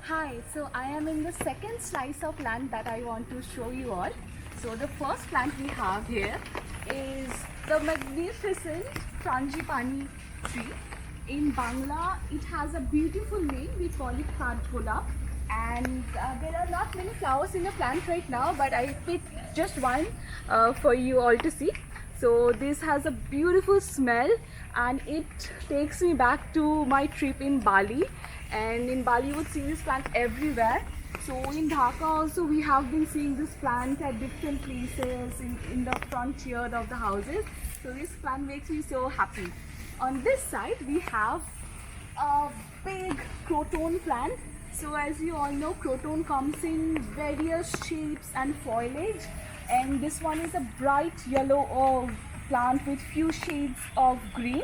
Hi, so I am in the second slice of land that I want to show you all. So the first plant we have here is the magnificent frangipani tree. In Bangla, it has a beautiful name. We call it Kathgola. And there are not many flowers in the plant right now, but I picked just one for you all to see. So this has a beautiful smell and it takes me back to my trip in Bali. And in Bali you would see this plant everywhere. So in Dhaka also we have been seeing this plant at different places in the frontier of the houses. So this plant makes me so happy. On this side we have a big croton plant. So as you all know, croton comes in various shapes and foliage, and this one is a bright yellow plant with few shades of green.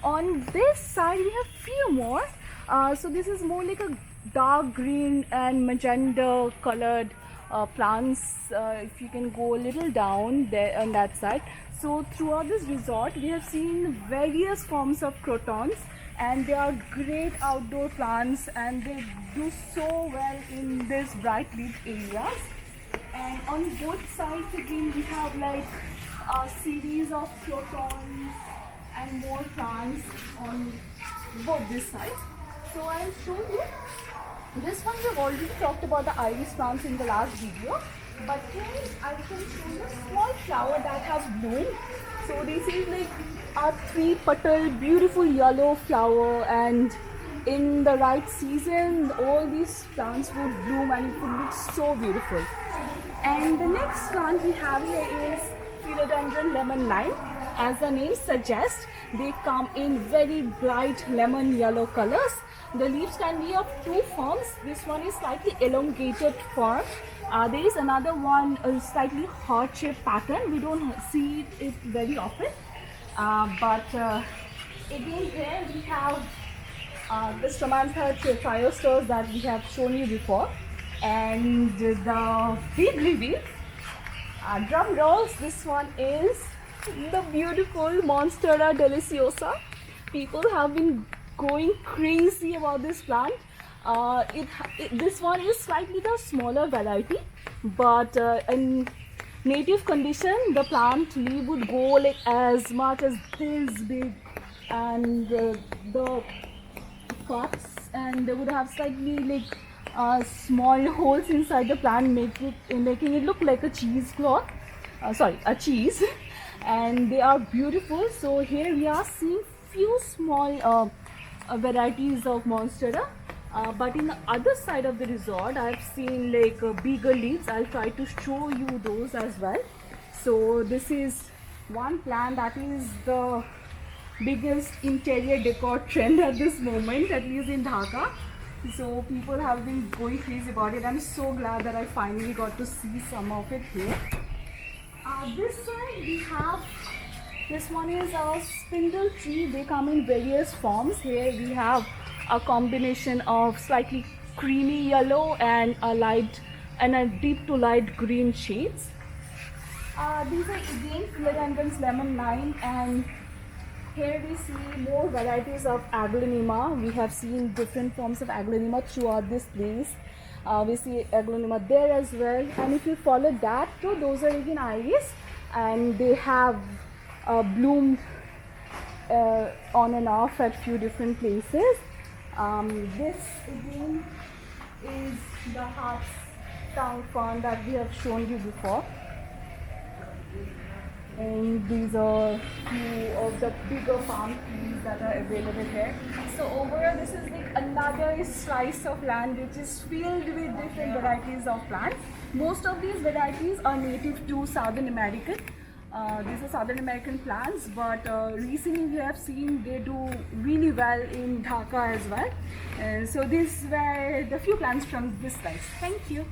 On this side we have few more. So this is more like a dark green and magenta colored plants. If you can go a little down there on that side. So throughout this resort we have seen various forms of crotons, and they are great outdoor plants and they do so well in this bright lit areas. And on both sides again we have like a series of crotons and more plants on both this side. So I'll show you. This one we've already talked about the iris plants in the last video, but here I can show you a small flower that has bloomed. So this is like a 3-petal beautiful yellow flower, and in the right season all these plants would bloom and it would look so beautiful. And the next plant we have here is Philodendron lemon lime. As the name suggests, they come in very bright lemon yellow colors. The leaves can be of two forms. This one is slightly elongated form. There is another one, a slightly heart-shaped pattern. We don't see it very often. But again here we have the Stomantha triosters that we have shown you before. And the big reveal, drum rolls, this one is the beautiful Monstera deliciosa. People have been going crazy about this plant. This one is slightly the smaller variety, but in native condition the plant leaf would go like as much as this big, and the cuts, and they would have slightly like small holes inside the plant, making it look like a cheesecloth. A cheese. And they are beautiful. So here we are seeing few small varieties of Monstera, but in the other side of the resort I've seen like bigger leaves. I'll try to show you those as well. So this is one plant that is the biggest interior decor trend at this moment, at least in Dhaka. So people have been going crazy about it. I'm so glad that I finally got to see some of it here. This side we have, this one is a spindle tree. They come in various forms. Here we have a combination of slightly creamy yellow and a deep to light green shades. These are again Philodendrons lemon lime, and here we see more varieties of Aglaonema. We have seen different forms of Aglaonema throughout this place. We see Aglaonema there as well, and if you follow that too, those are again iris, and they have bloomed on and off at few different places. This again is the Hartstown fern that we have shown you before, and these are few of the bigger palm trees that are available here. So overall this is like another slice of land which is filled with different varieties of plants. Most of these varieties are native to Southern America. These are Southern American plants, but recently we have seen they do really well in Dhaka as well. So these were the few plants from this slice. Thank you.